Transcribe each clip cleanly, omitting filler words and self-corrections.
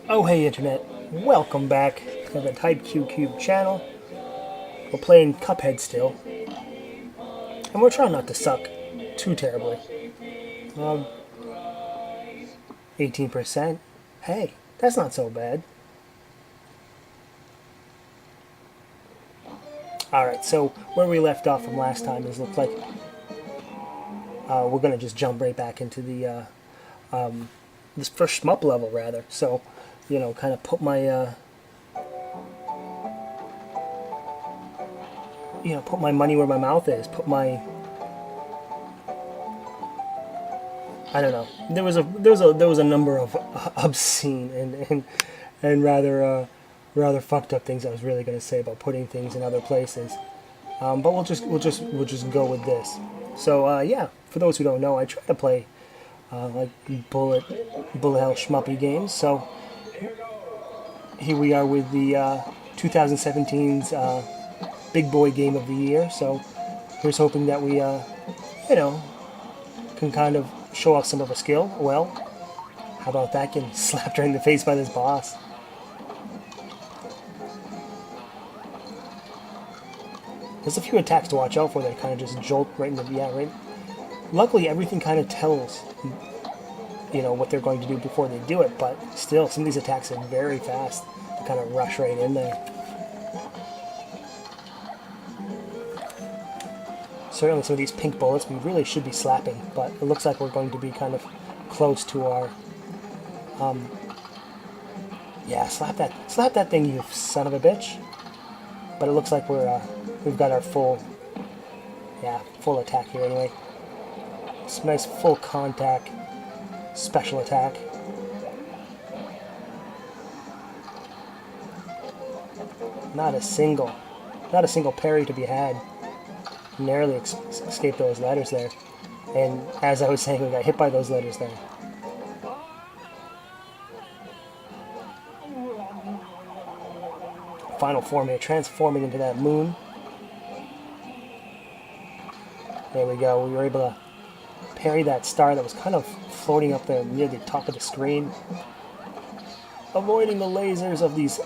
Oh hey internet, welcome back to the Type Q Cube channel. We're playing Cuphead still, and we're trying not to suck too terribly. Um, 18%. Hey, that's not so bad. Alright, so where we left off from last time is looks like we're gonna just jump right back into the this first shmup level rather. So, kind of put my put my money where my mouth is. Put my I don't know. There was a number of obscene and rather fucked up things I was really going to say about putting things in other places. But we'll just go with this. So yeah, for those who don't know, I try to play like bullet hell schmuppy games. So here we are with the 2017's big boy game of the year. So here's hoping that we you know can kind of show off some of our skill. Well, how about that? Getting slapped right in the face by this boss. There's a few attacks to watch out for that kind of just jolt right in the right. Luckily, everything kind of tells what they're going to do before they do it, but still, some of these attacks are very fast. They kind of rush right in there. Certainly, some of these pink bullets we really should be slapping, but it looks like we're going to be kind of close to our. Yeah, slap that thing, you son of a bitch. But it looks like we've got our full attack here anyway. It's nice full contact special attack. Not a single parry to be had. Narrowly escaped those letters there. And as I was saying, we got hit by those letters there. Final form here, transforming into that moon. There we go. We were able to parry that star that was kind of floating up there near the top of the screen. Avoiding the lasers of these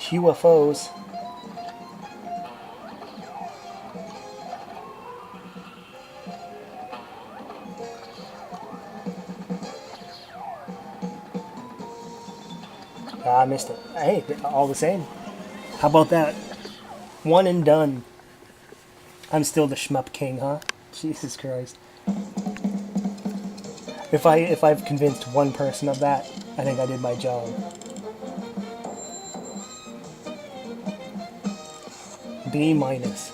UFOs. I missed it. Hey, all the same. How about that? One and done. I'm still the shmup king, huh? Jesus Christ. If I've convinced one person of that, I think I did my job. B minus.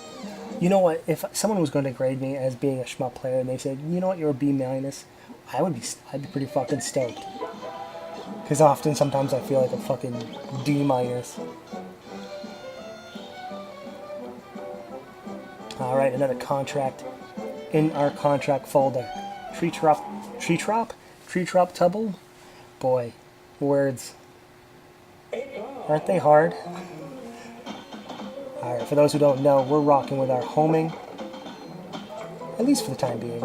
You know what? If someone was going to grade me as being a shmup player and they said, you know what, you're a B minus, I'd be pretty fucking stoked. Because sometimes I feel like a fucking D minus. Alright, another contract in our contract folder. Tree trop tubble? Boy, words. Aren't they hard? Alright, for those who don't know, we're rocking with our homing. At least for the time being.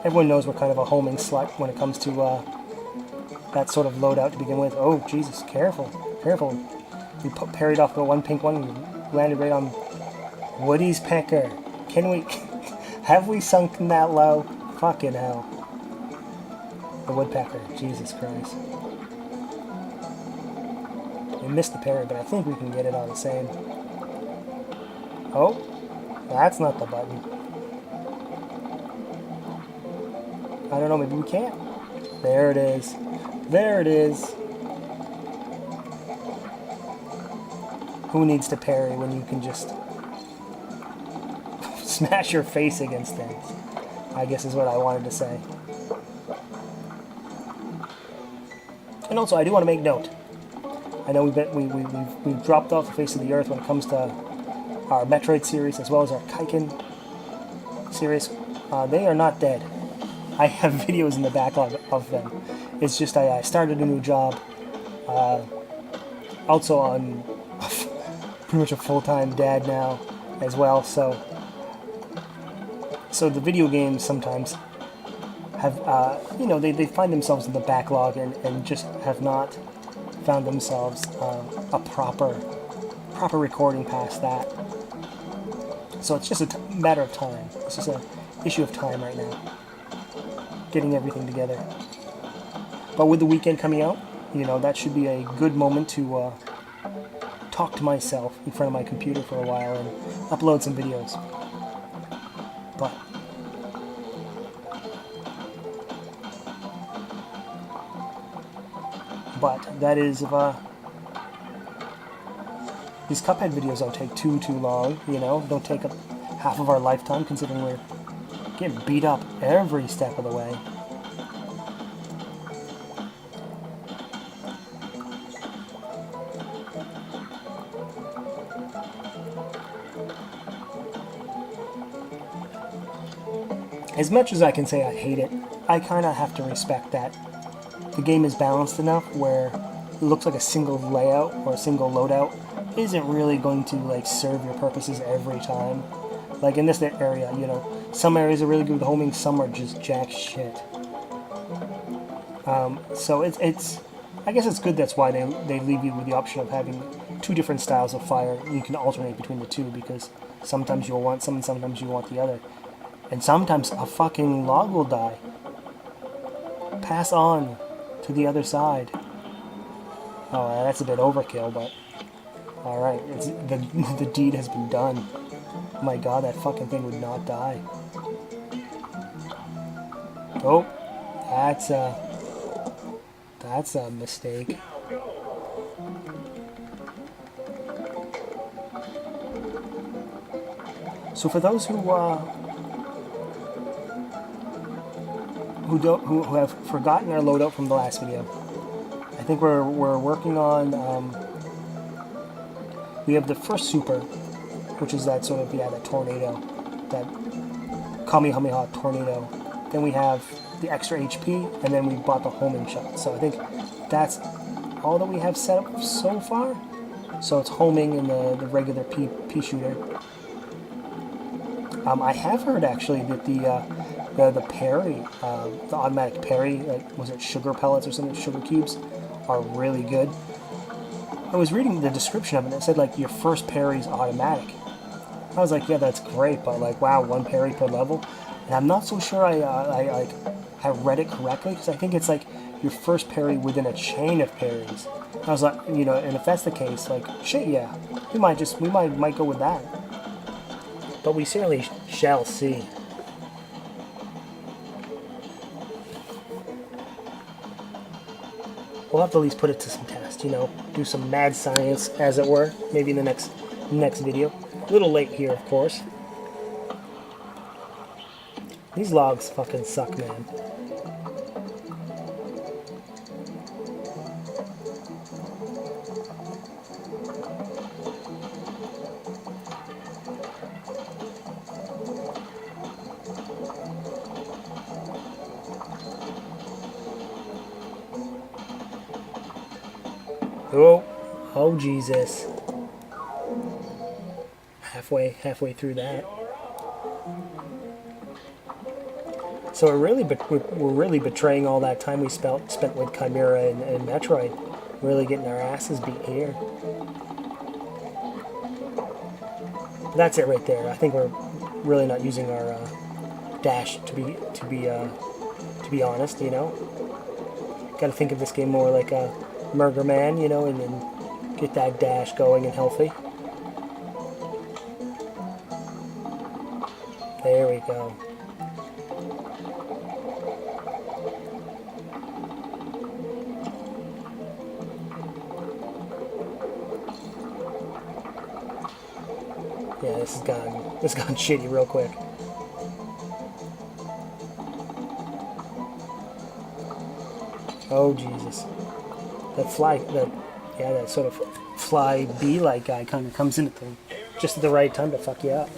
Everyone knows we're kind of a homing slut when it comes to that sort of loadout to begin with. Oh, Jesus, careful. Careful. We parried off the one pink one and we landed right on Woody's pecker. Can we... have we sunken that low? Fucking hell. The woodpecker. Jesus Christ. We missed the parry, but I think we can get it all the same. Oh, that's not the button. I don't know, maybe we can't. There it is. There it is. Who needs to parry when you can just smash your face against things? I guess is what I wanted to say. And also, I do want to make note. I know we've dropped off the face of the earth when it comes to our Metroid series as well as our Kaiken series. They are not dead. I have videos in the backlog of them. It's just I started a new job. Also, I'm pretty much a full-time dad now as well. So the video games sometimes have, you know, they find themselves in the backlog and just have not found themselves a proper recording past that. So it's just a matter of time. It's just an issue of time right now, getting everything together. But with the weekend coming out, you know, that should be a good moment to talk to myself in front of my computer for a while and upload some videos. But that is if these Cuphead videos don't take too long, you know, don't take up half of our lifetime, considering we're getting beat up every step of the way. As much as I can say I hate it, I kind of have to respect that the game is balanced enough where it looks like a single layout or a single loadout isn't really going to like serve your purposes every time. Like in this area, you know, some areas are really good with homing, some are just jack shit. So it's I guess it's good that's why they leave you with the option of having two different styles of fire. You can alternate between the two because sometimes you'll want some and sometimes you want the other. And sometimes a fucking log will die. Pass on to the other side. Oh, that's a bit overkill, but alright, the deed has been done. Oh my god, that fucking thing would not die. Oh, that's a mistake. So for those who have forgotten our loadout from the last video, I think we're working on. We have the first super, which is that sort of that tornado, that Kamehameha tornado. Then we have the extra HP, and then we bought the homing shot. So I think that's all that we have set up so far. So it's homing and the regular pea shooter. I have heard actually that the parry, the automatic parry, like was it sugar pellets or something, sugar cubes, are really good. I was reading the description of it and it said like your first parry is automatic. I was like, yeah, that's great, but like, wow, one parry per level. And I'm not so sure I read it correctly because I think it's like your first parry within a chain of parries. I was like, you know, and if that's the case, like, shit, yeah, we might go with that. But we certainly shall see. We'll have to at least put it to some test, you know, do some mad science, as it were, maybe in the next video. A little late here, of course. These logs fucking suck, man. Oh Jesus. Halfway through that. So we're really betraying all that time we spent with Chimera and Metroid. Really getting our asses beat here. That's it right there. I think we're really not using our dash to be honest, you know. Got to think of this game more like a Murder Man, you know, and then get that dash going and healthy. There we go. Yeah, this has gone shitty real quick. Oh Jesus. That sort of fly bee-like guy kind of comes in at just at the right time to fuck you up.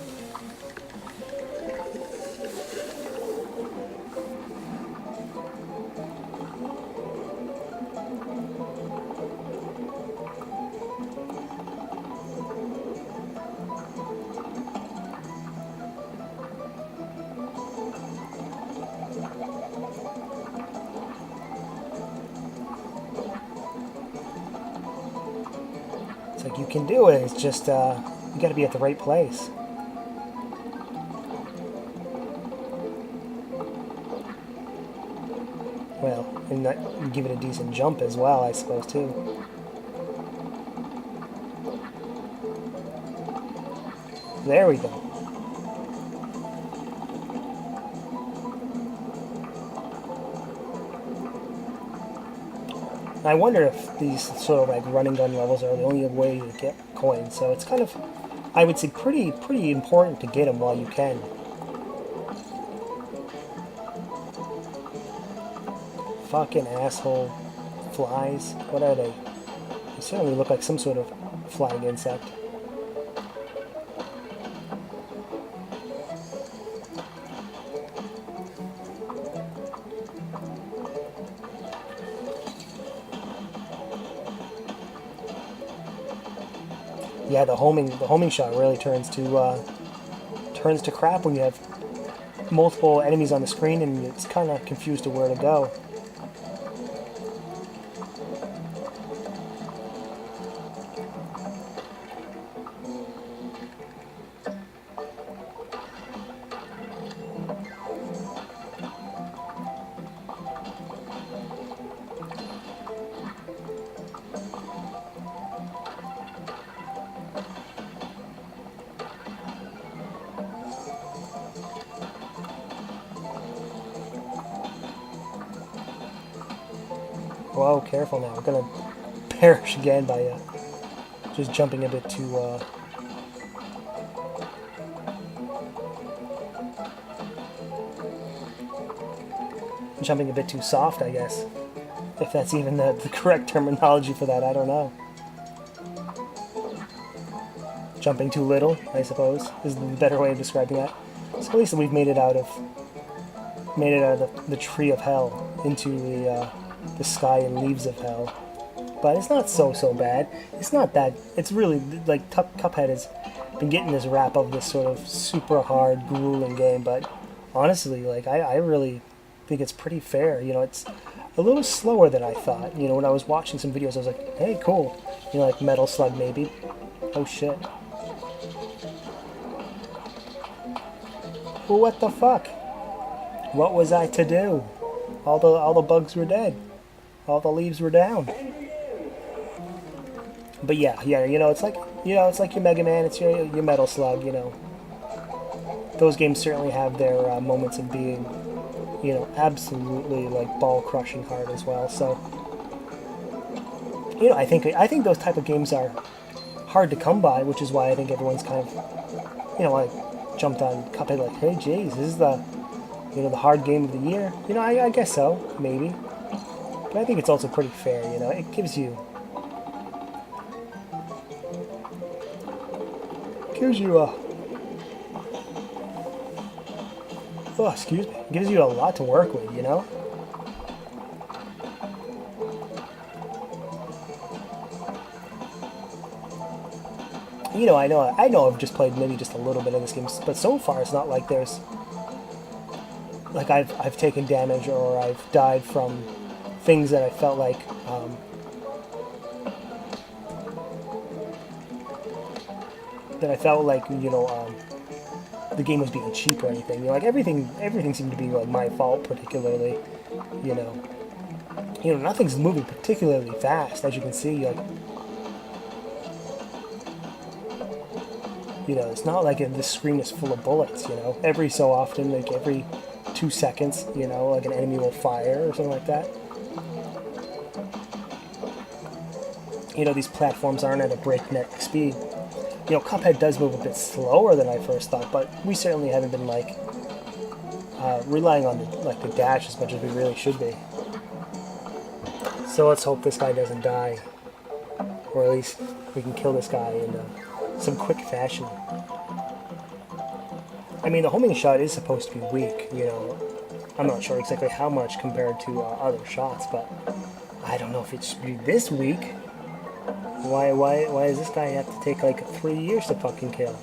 like you can do it. It's just you got to be at the right place. Well, and that, give it a decent jump as well, I suppose, too. There we go. I wonder if these sort of like running gun levels are the only way to get coins. So it's kind of, I would say, pretty important to get them while you can. Fucking asshole flies. What are they? They certainly look like some sort of flying insect. Yeah, the homing shot really turns to crap when you have multiple enemies on the screen and it's kind of confused to where to go. Whoa, careful now. We're gonna perish again by just jumping a bit too. Jumping a bit too soft, I guess. If that's even the correct terminology for that, I don't know. Jumping too little, I suppose, is the better way of describing that. So at least we've made it out of the tree of hell into the sky and leaves of hell. But it's not so bad. It's not that. It's really like Cuphead has been getting this rap of this sort of super hard, grueling game. But honestly, like I really think it's pretty fair. You know, it's a little slower than I thought. You know, when I was watching some videos, I was like, hey, cool. You know, like Metal Slug maybe. Oh shit. Well, what the fuck? What was I to do? All the bugs were dead. All the leaves were down. But yeah, you know, it's like your Mega Man, it's your Metal Slug, you know. Those games certainly have their moments of being, you know, absolutely like ball-crushing hard as well. So, you know, I think those type of games are hard to come by, which is why I think everyone's kind of, you know, like jumped on Cuphead like, hey, geez, this is the, you know, the hard game of the year. You know, I guess so, maybe. But I think it's also pretty fair, you know. It gives you a oh, excuse me. It gives you a lot to work with, you know. You know, I know I've just played maybe just a little bit of this game, but so far it's not like there's like I've taken damage or I've died from things that I felt like you know, the game was being cheap or anything. You know, like everything seemed to be like my fault, particularly. You know, nothing's moving particularly fast, as you can see. Like, you know, it's not like the screen is full of bullets. You know, every so often, like every 2 seconds, you know, like an enemy will fire or something like that. You know, these platforms aren't at a breakneck speed. You know, Cuphead does move a bit slower than I first thought, but we certainly haven't been like relying on the dash as much as we really should be. So let's hope this guy doesn't die, or at least we can kill this guy in some quick fashion. I mean, the homing shot is supposed to be weak. You know, I'm not sure exactly how much compared to other shots, but I don't know if it should be this weak. Why does this guy have to take like 3 years to fucking kill?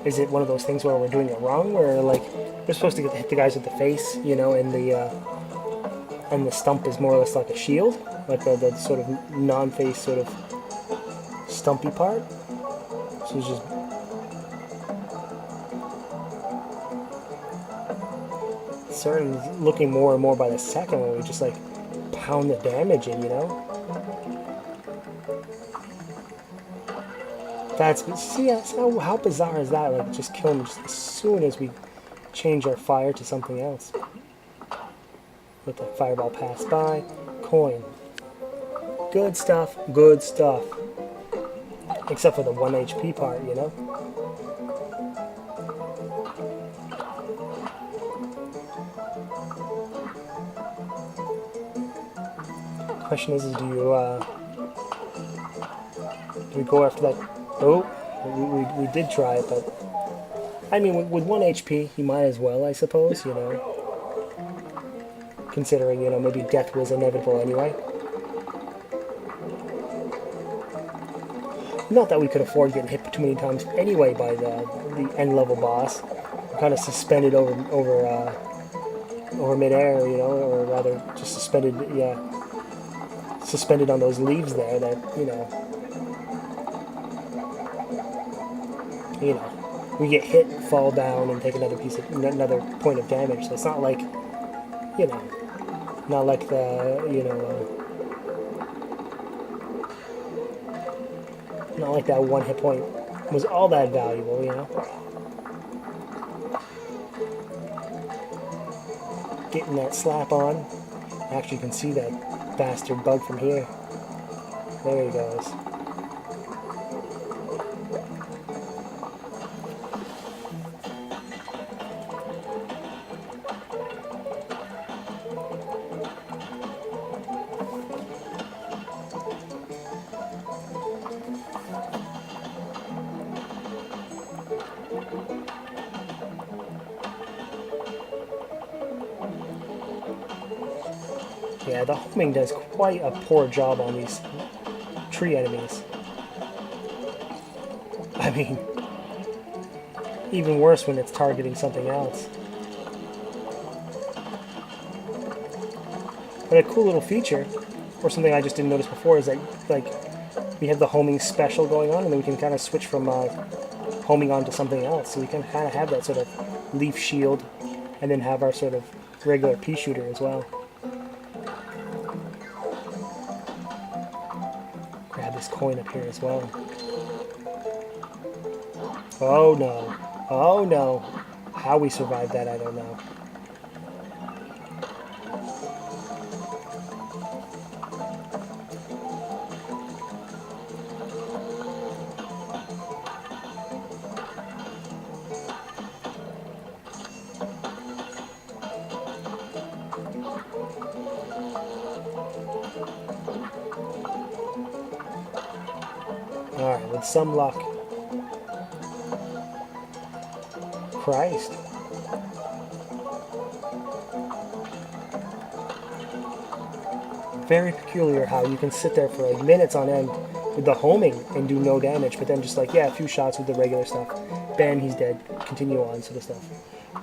is it one of those things where we're doing it wrong, where like we're supposed to hit the guys with the face, you know, and the stump is more or less like a shield, like the sort of non-face sort of stumpy part. So it's just certainly looking more and more by the second when we just like pound the damage in, you know. That's see, how bizarre is that? Like just kill them just as soon as we change our fire to something else. Let the fireball pass by. Coin. Good stuff. Good stuff. Except for the 1 HP part, you know. Question is do we go after that? Oh, we did try it, but I mean, with 1 HP, you might as well, I suppose, you know. Considering, you know, maybe death was inevitable anyway. Not that we could afford getting hit too many times anyway by the end level boss. We're kind of suspended over midair, you know, or rather just suspended, yeah, suspended on those leaves there that, you know, we get hit, fall down, and take another point of damage. So it's not like, you know, not like the, you know, not like that 1 hit point was all that valuable, you know. Getting that slap on. Actually, you can see that bastard bug from here. There he goes. Yeah, the homing does quite a poor job on these tree enemies. I mean, even worse when it's targeting something else. But a cool little feature, or something I just didn't notice before, is that like we have the homing special going on, and then we can kind of switch from homing on to something else. So we can kind of have that sort of leaf shield, and then have our sort of regular pea shooter as well. Grab this coin up here as well. Oh no. Oh no. How we survived that, I don't know. Alright, with some luck. Christ. Very peculiar how you can sit there for like minutes on end with the homing and do no damage, but then just like, yeah, a few shots with the regular stuff. Bam, he's dead. Continue on, sort of stuff.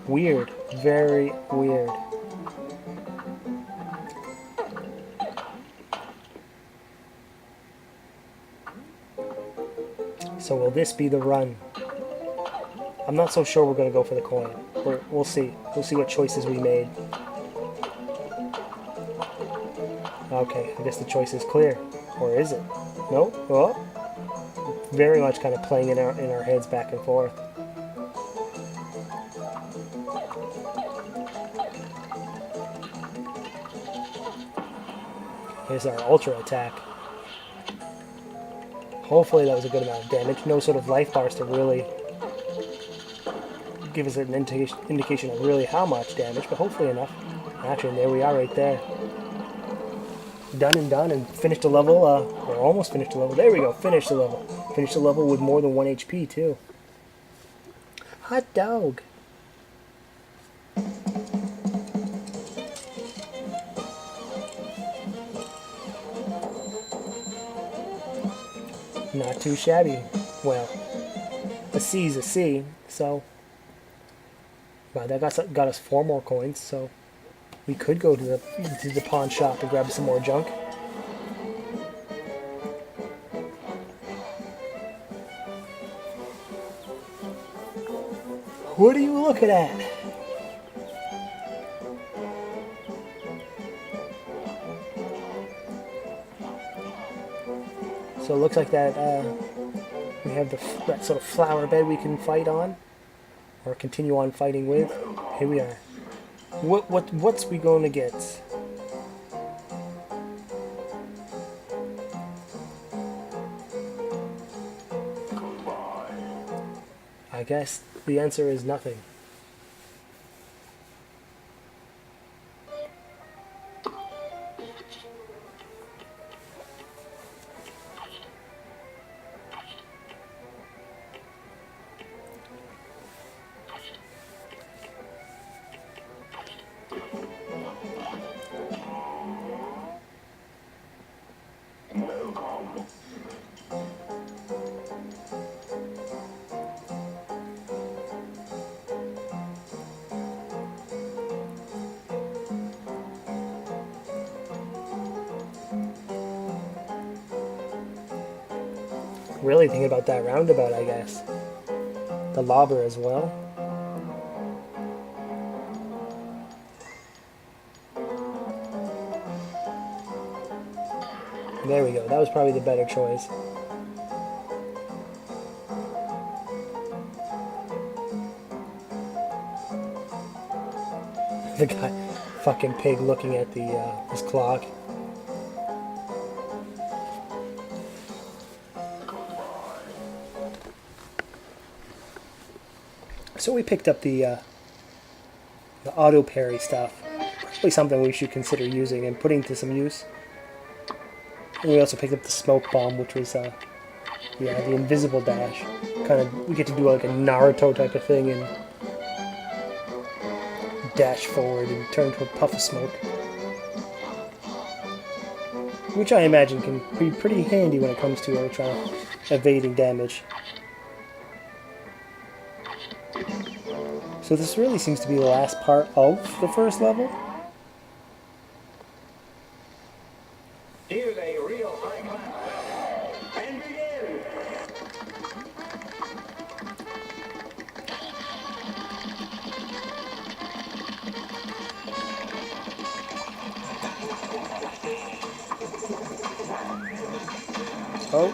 Weird. Very weird. So will this be the run? I'm not so sure we're going to go for the coin. We'll see. We'll see what choices we made. Okay, I guess the choice is clear. Or is it? No? Oh. Very much kind of playing in our heads back and forth. Here's our ultra attack. Hopefully that was a good amount of damage. No sort of life bars to really give us an indication of really how much damage, but hopefully enough. Actually, there we are right there. Done and finished the level, or almost finished the level. There we go, finished the level. Finished the level with more than 1 HP too. Hot dog. Not too shabby. Well, A C is a C, so... Wow, that got us 4 more coins, so... We could go to the pawn shop and grab some more junk. What are you looking at? So it looks like that we have that sort of flower bed we can fight on, or continue on fighting with. Here we are. What's we going to get? I guess the answer is nothing. Really thinking about that roundabout, I guess. The lobber as well. There we go. That was probably the better choice. The guy, fucking pig, looking at his clock. So we picked up the auto parry stuff. Probably something we should consider using and putting to some use. And we also picked up the smoke bomb, which was the invisible dash. Kind of, we get to do like a Naruto type of thing and dash forward and turn to a puff of smoke. Which I imagine can be pretty handy when it comes to trying to evading damage. So this really seems to be the last part of the first level. Here's a real high class. And begin! Oh.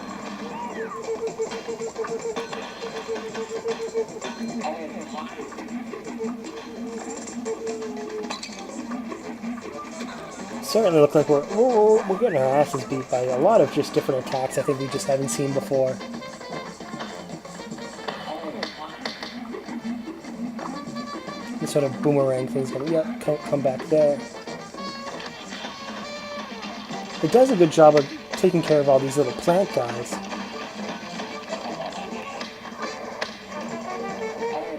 Certainly look like we're getting our asses beat by a lot of just different attacks I think we just haven't seen before. This sort of boomerang thing's gonna come back there. It does a good job of taking care of all these little plant guys.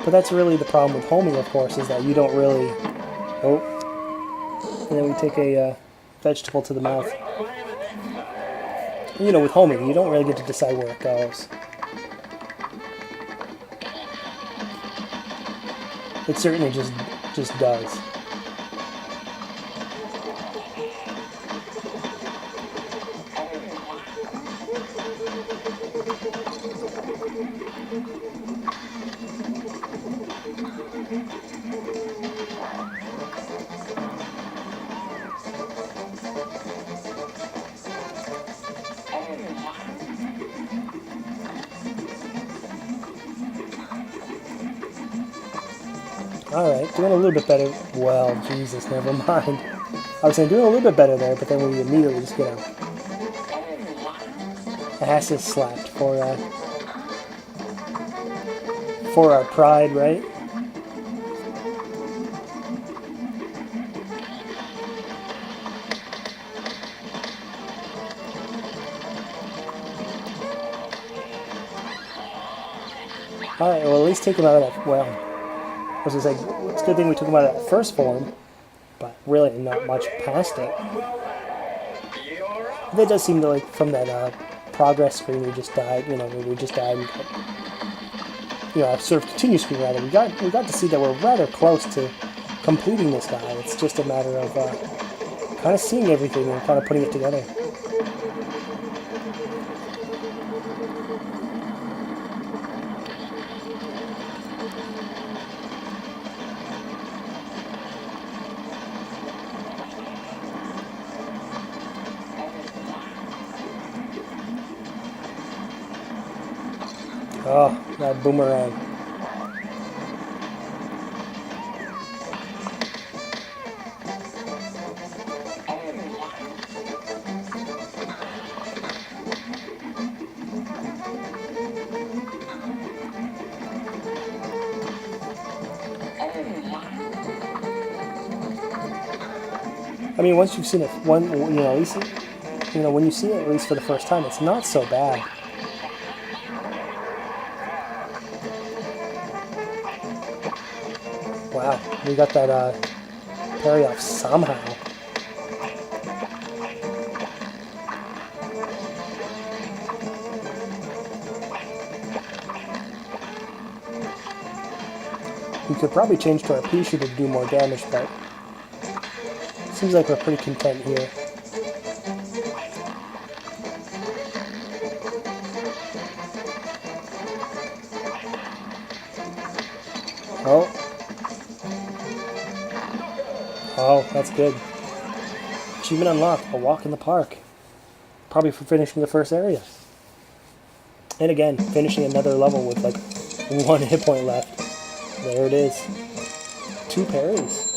But that's really the problem with homing, of course, is that you don't really... Oh. And then we take a vegetable to the mouth. You know, with homing, you don't really get to decide where it goes. It certainly just does. Alright, doing a little bit better. Well, Jesus, never mind. I was saying doing a little bit better there, but then we immediately just get a ass is slapped for our pride, right? Alright, well at least take him out of that, well, I was going to say, it's a good thing we took him out of that first form, but really not much past it. That does seem to, like, from that progress screen we just died, you know, we just died and sort of continue screen rather. We got to see that we're rather close to completing this guy. It's just a matter of kind of seeing everything and kind of putting it together. Oh, that boomerang. I mean, once you've seen it, at least, when you see it at least for the first time, it's not so bad. Wow, we got that parry off somehow. We could probably change to our P shooter to do more damage, but seems like we're pretty content here. Oh. Oh, that's good. Achievement unlocked, a walk in the park. Probably for finishing the first area. And again, finishing another level with like 1 hit point left. There it is. 2 parries.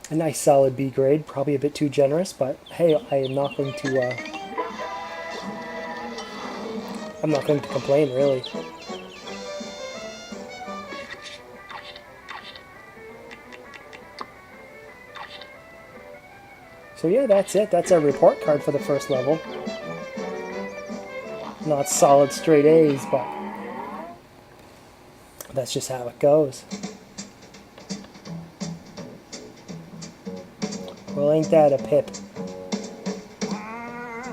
A nice solid B grade, probably a bit too generous, but hey, I'm not going to complain, really. So yeah, that's it. That's our report card for the first level. Not solid straight A's, but that's just how it goes. Well, ain't that a pip?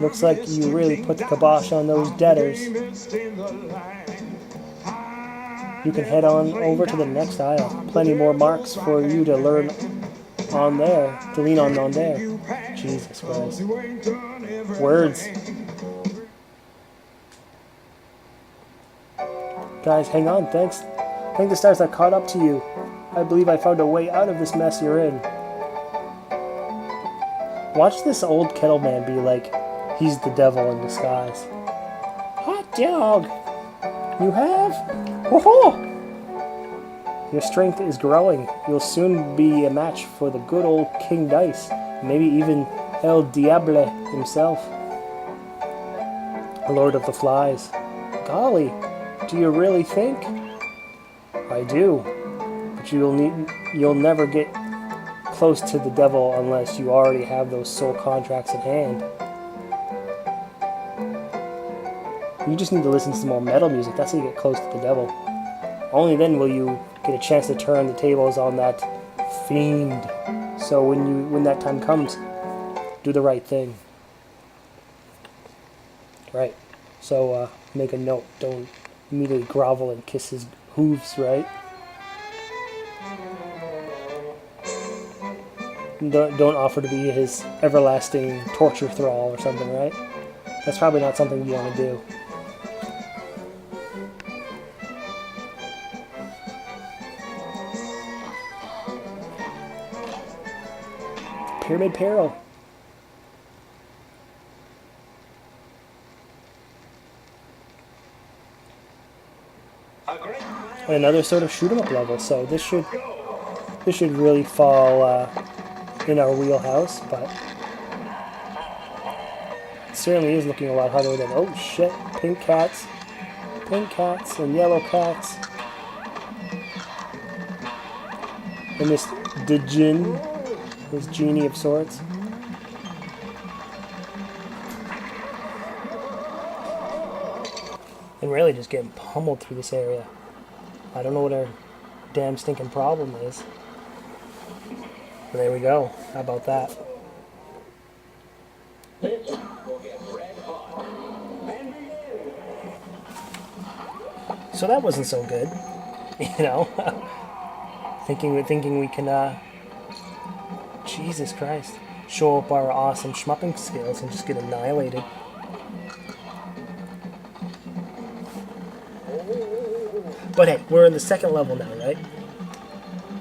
Looks like you really put the kibosh on those debtors. You can head on over to the next aisle. Plenty more marks for you to learn on there, to lean on there. Jesus Christ. Words. Guys, hang on, thanks. Thank the stars that caught up to you. I believe I found a way out of this mess you're in. Watch this old kettle man be like, he's the devil in disguise. Hot dog! You have? Woohoo! Your strength is growing. You'll soon be a match for the good old King Dice. Maybe even El Diable himself. Lord of the Flies. Golly, do you really think? I do. But you'll never get close to the devil unless you already have those soul contracts in hand. You just need to listen to some more metal music. That's how you get close to the devil. Only then will you get a chance to turn the tables on that fiend. So when that time comes, do the right thing. Right. So make a note. Don't immediately grovel and kiss his hooves, right? Don't offer to be his everlasting torture thrall or something, right? That's probably not something you want to do. Pyramid Peril. Another sort of shoot 'em up level, so this should really fall in our wheelhouse, but it certainly is looking a lot harder than, oh shit, pink cats and yellow cats, and this djinn, this genie of sorts. And really just getting pummeled through this area. I don't know what our damn stinking problem is. But there we go. How about that? So that wasn't so good, you know. thinking we can, Jesus Christ, show up our awesome schmupping skills and just get annihilated. But hey, we're in the second level now, right?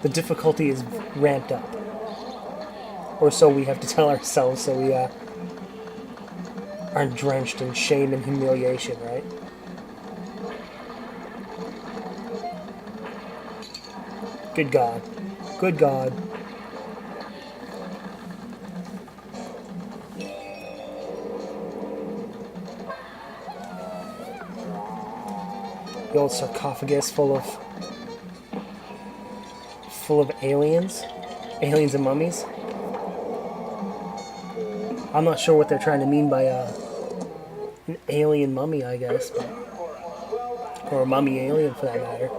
The difficulty is ramped up. Or so we have to tell ourselves, so we aren't drenched in shame and humiliation, right? Good God. Good God. The old sarcophagus full of aliens. Aliens and mummies. I'm not sure what they're trying to mean by an alien mummy, I guess. But, or a mummy alien, for that matter.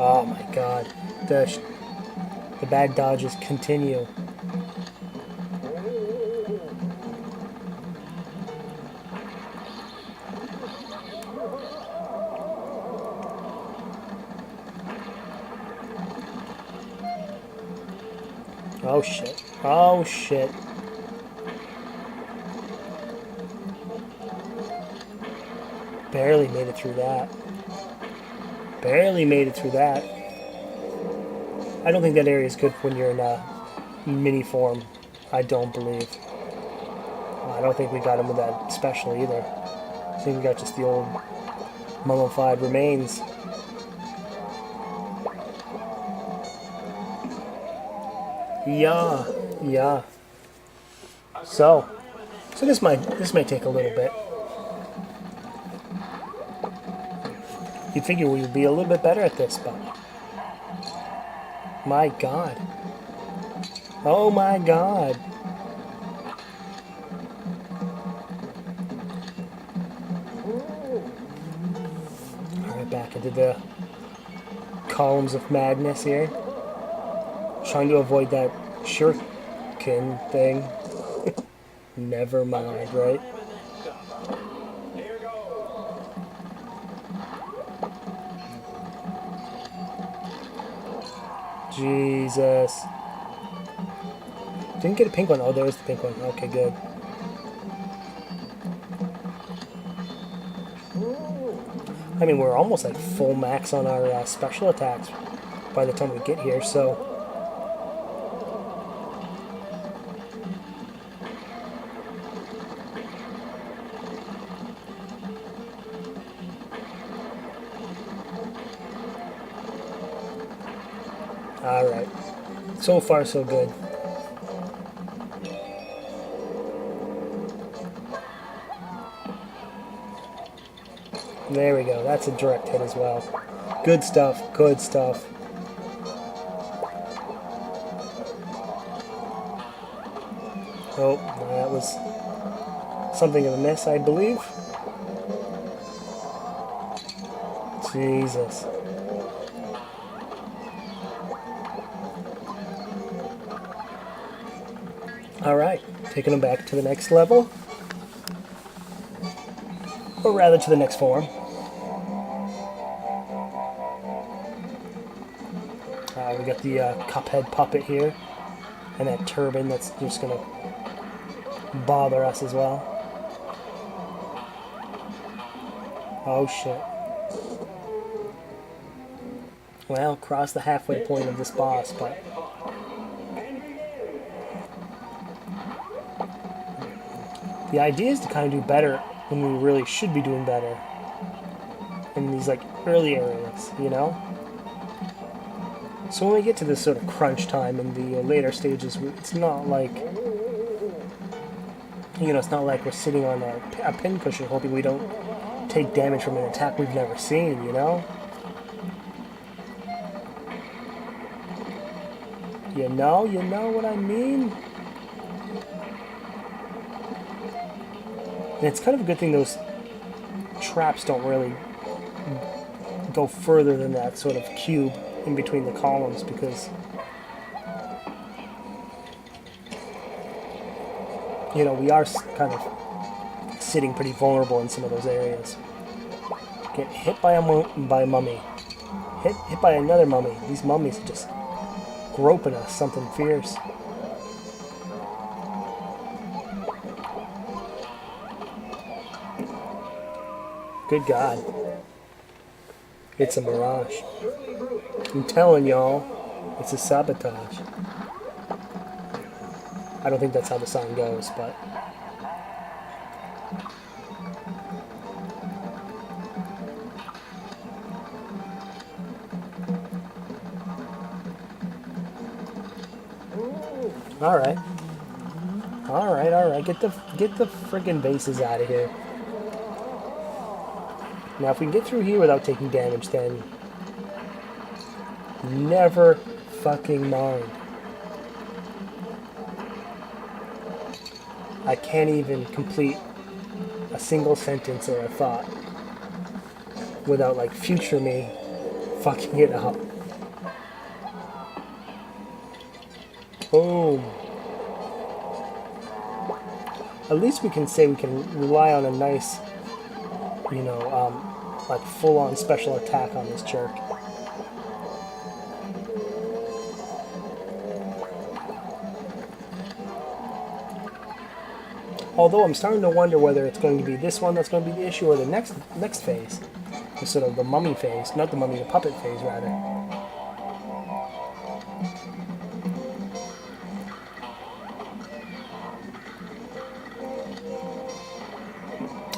Oh my God. The bad dodges continue. Oh shit. Oh shit. Barely made it through that. Barely made it through that. I don't think that area is good when you're in mini form. I don't believe. I don't think we got him with that special either. I think we got just the old mummified remains. Yeah, yeah. So this might take a little bit. You'd figure we'd be a little bit better at this, but my God. Oh my God. Alright, back into the columns of madness here. Trying to avoid that shuriken thing. Never mind, right? Jesus. Didn't get a pink one. Oh, there was the pink one. Okay, good. I mean, we're almost like full max on our special attacks by the time we get here, so... Alright. So far, so good. There we go. That's a direct hit as well. Good stuff. Good stuff. Oh, that was something of a miss, I believe. Jesus. Alright, taking them back to the next level. Or rather, to the next form. We got the Cuphead puppet here. And that turban that's just going to bother us as well. Oh shit. Well, cross the halfway point of this boss, but... The idea is to kind of do better when we really should be doing better. In these, like, early areas, you know? So when we get to this sort of crunch time in the later stages, it's not like... You know, it's not like we're sitting on a pincushion hoping we don't take damage from an attack we've never seen, you know? You know what I mean? And it's kind of a good thing those traps don't really go further than that sort of cube in between the columns, because you know, we are kind of sitting pretty vulnerable in some of those areas. Get hit by a mummy. Hit by another mummy. These mummies are just groping us, something fierce. Good God. It's a mirage. I'm telling y'all, it's a sabotage. I don't think that's how the song goes, but... Alright. Alright. Get the friggin' bases out of here. Now, if we can get through here without taking damage, then never fucking mind. I can't even complete a single sentence or a thought without, like, future me fucking it up. Boom. At least we can say we can rely on a nice, you know, like full-on special attack on this jerk. Although I'm starting to wonder whether it's going to be this one that's going to be the issue or the next phase. The sort of the mummy phase. Not the mummy, the puppet phase, rather.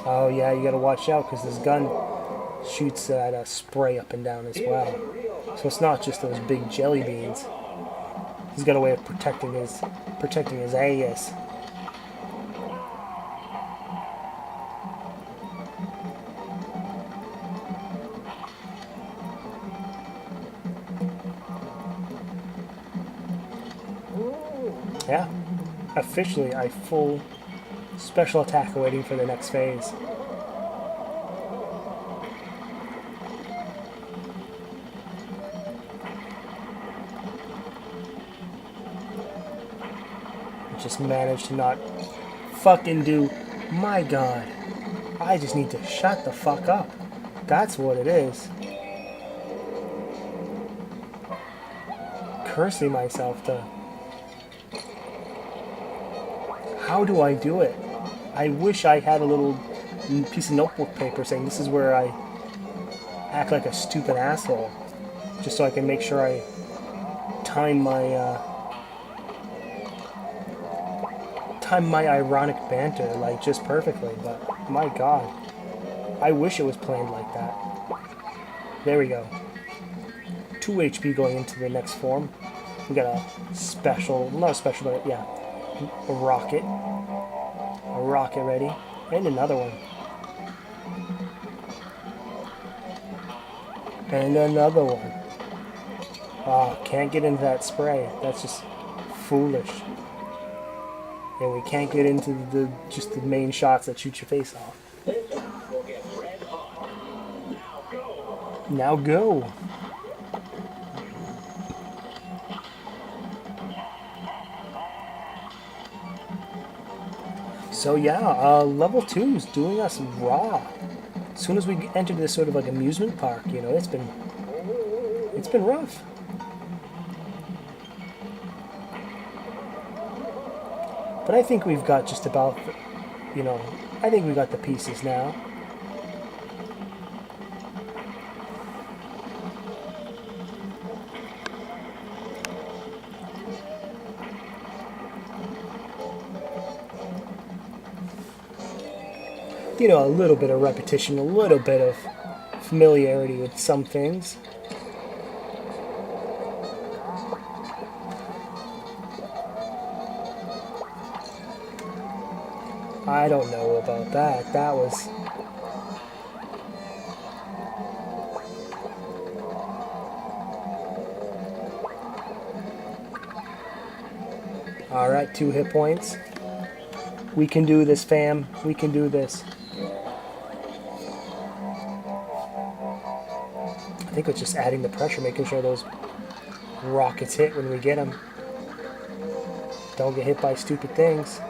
Oh yeah, you gotta watch out because this gun shoots at a spray up and down as well. So it's not just those big jelly beans. He's got a way of protecting his ass. Yeah, officially a full special attack awaiting for the next phase. Just managed to not fucking do. My God, I just need to shut the fuck up. That's what it is. Cursing myself to... How do I do it? I wish I had a little piece of notebook paper saying this is where I act like a stupid asshole. Just so I can make sure I time my ironic banter like just perfectly, but my God, I wish it was planned like that. There we go. 2 HP going into the next form. We got a special, not a special, but yeah, a rocket ready, and another one, and another one. Ah, can't get into that spray. That's just foolish. And we can't get into just the main shots that shoot your face off. Now go. So yeah, level 2 is doing us raw. As soon as we entered this sort of like amusement park, you know, it's been rough. But I think we've got just about, you know, I think we got the pieces now. You know, a little bit of repetition, a little bit of familiarity with some things. I don't know about that. That was... Alright, 2 hit points. We can do this, fam. We can do this. I think it's just adding the pressure, making sure those rockets hit when we get them. Don't get hit by stupid things.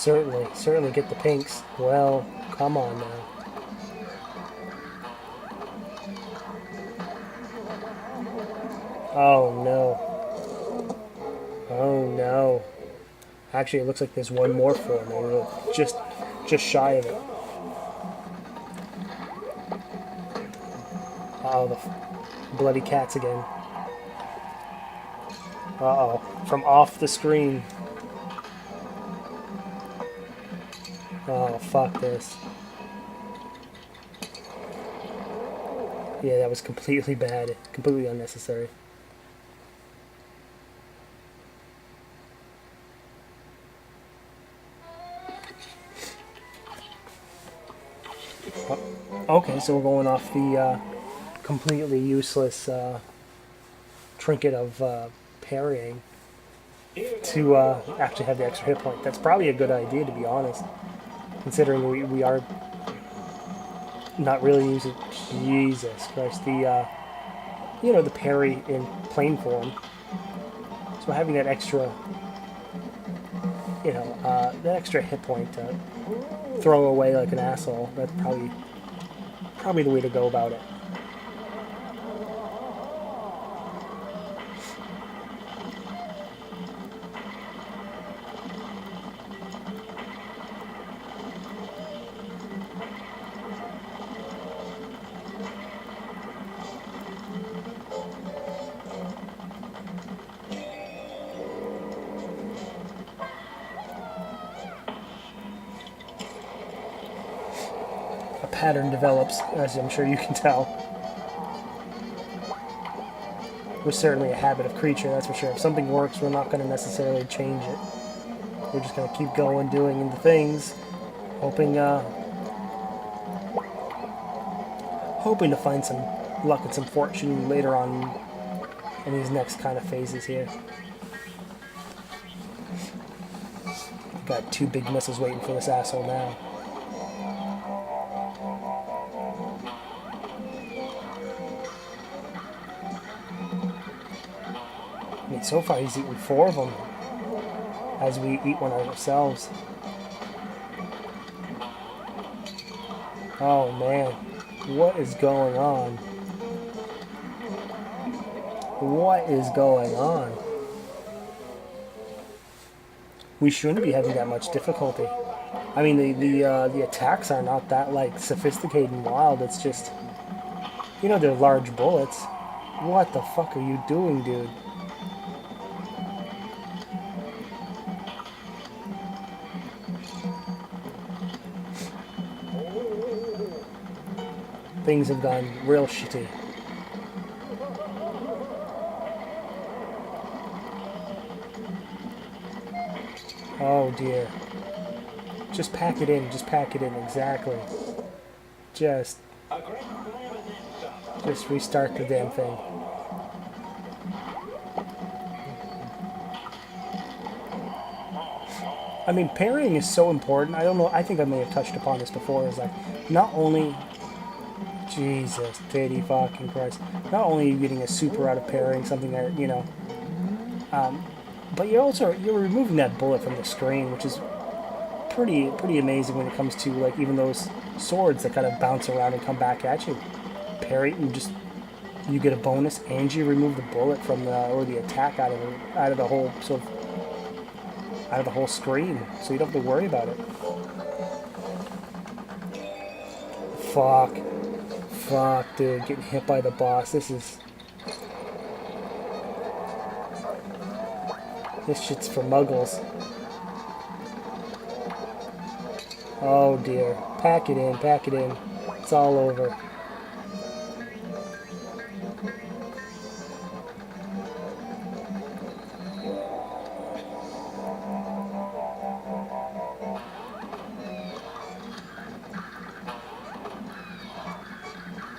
Certainly get the pinks. Well, come on now. Oh no. Oh no. Actually, it looks like there's one more for me. We're just shy of it. Oh, the bloody cats again. Uh-oh. From off the screen. Oh, fuck this. Yeah, that was completely bad. Completely unnecessary. Okay, so we're going off the completely useless trinket of parrying to actually have the extra hit point. That's probably a good idea, to be honest, considering we are not really using. Jesus Christ, the the parry in plain form. So having that extra, that extra hit point to throw away like an asshole. That's probably the way to go about it. A pattern develops, as I'm sure you can tell. We're certainly a habit of creature, that's for sure. If something works, we're not going to necessarily change it. We're just going to keep going, doing the things, hoping to find some luck and some fortune later on in these next kind of phases here. Got two big missiles waiting for this asshole now. I mean, so far he's eaten 4 of them as we eat one ourselves. Oh man, what is going on? What is going on? We shouldn't be having that much difficulty. I mean, the attacks are not that like sophisticated and wild. It's just, they're large bullets. What the fuck are you doing, dude? Things have gone real shitty. Oh dear. Just pack it in, exactly. Just restart the damn thing. I mean, parrying is so important. I don't know, I think I may have touched upon this before. Is like, not only, Jesus, pity fucking Christ, not only are you getting a super out of parrying, something that, but you're removing that bullet from the screen, which is pretty amazing when it comes to like even those swords that kind of bounce around and come back at you. Parry and you get a bonus, and you remove the bullet from the attack out of the whole out of the whole screen, so you don't have to worry about it. Fuck, dude, getting hit by the boss. This shit's for muggles. Oh dear. Pack it in. It's all over.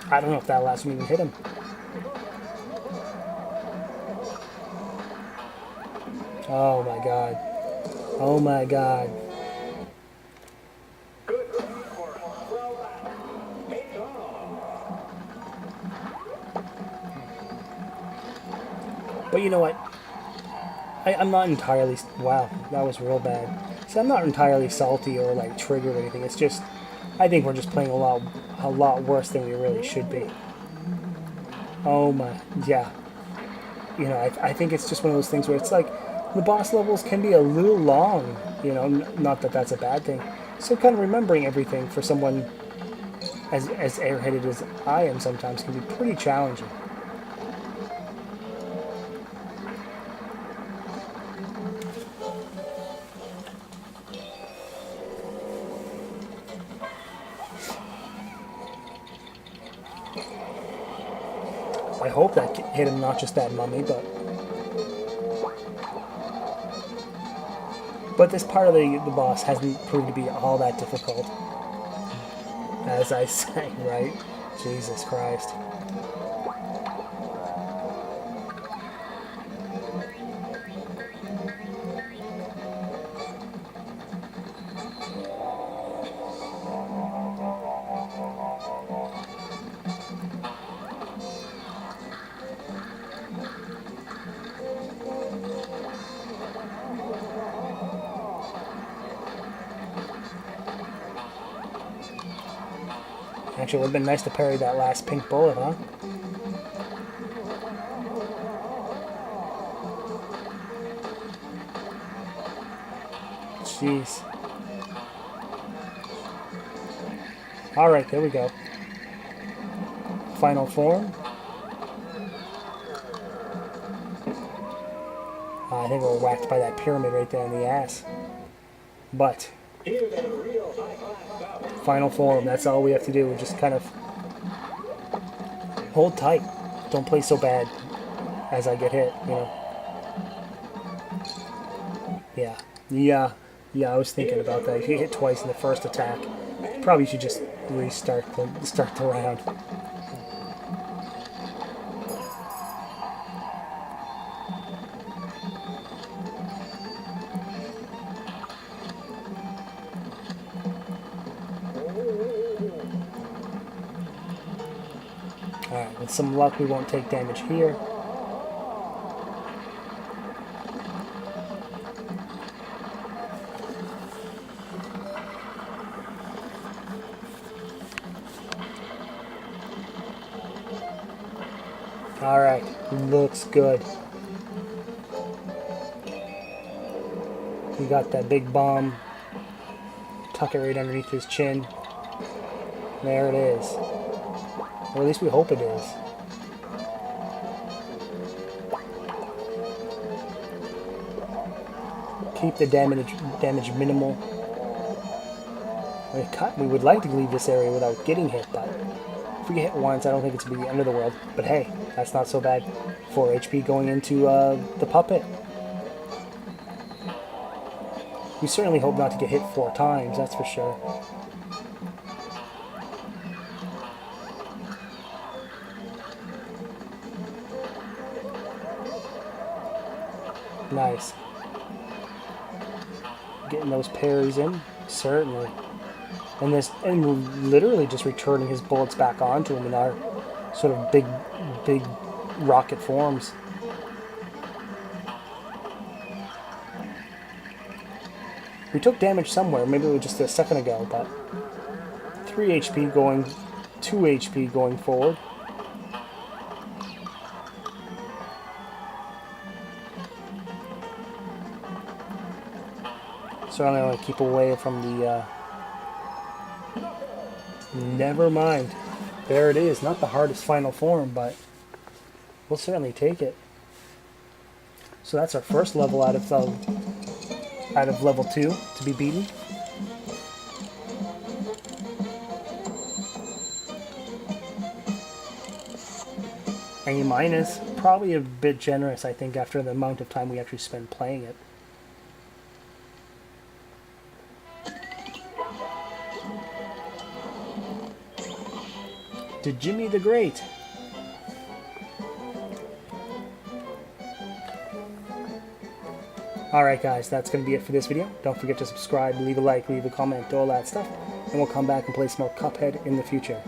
I don't know if that last one even hit him. Oh my god. Oh my god. Good for Thrall. It's on. But you know what? I'm not entirely... Wow, that was real bad. So I'm not entirely salty or like triggered or anything. It's just, I think we're just playing a lot worse than we really should be. Oh my, yeah. You know, I think it's just one of those things where it's like the boss levels can be a little long. You know, not that that's a bad thing. So kind of remembering everything for someone as airheaded as I am sometimes can be pretty challenging. I hope that hit him, not just that mummy, but this part of the boss hasn't proved to be all that difficult, as I say, right? Jesus Christ. Actually, it would have been nice to parry that last pink bullet, huh? Jeez. Alright, there we go. Final form. I think we're whacked by that pyramid right there in the ass. But final form, that's all we have to do. We just kind of hold tight. Don't play so bad as I get hit, you know. Yeah, I was thinking about that. If you hit twice in the first attack, you probably should just restart the round. Alright, with some luck we won't take damage here. Alright, looks good. We got that big bomb. Tuck it right underneath his chin. There it is. Or at least we hope it is. Keep the damage minimal. We would like to leave this area without getting hit, but if we get hit once, I don't think it's going to be the end of the world. But hey, that's not so bad. 4 HP going into the puppet. We certainly hope not to get hit 4 times, that's for sure. Nice. Getting those parries in, certainly. And we're literally just returning his bullets back onto him in our sort of big rocket forms. We took damage somewhere, maybe it was just a second ago, but 3 HP going, 2 HP going forward. So I'm going to keep away from the... Never mind. There it is. Not the hardest final form, but we'll certainly take it. So that's our first level out of level 2 to be beaten. A-, probably a bit generous, I think, after the amount of time we actually spend playing it. To Jimmy the Great. Alright guys, that's going to be it for this video. Don't forget to subscribe, leave a like, leave a comment, all that stuff. And we'll come back and play some more Cuphead in the future.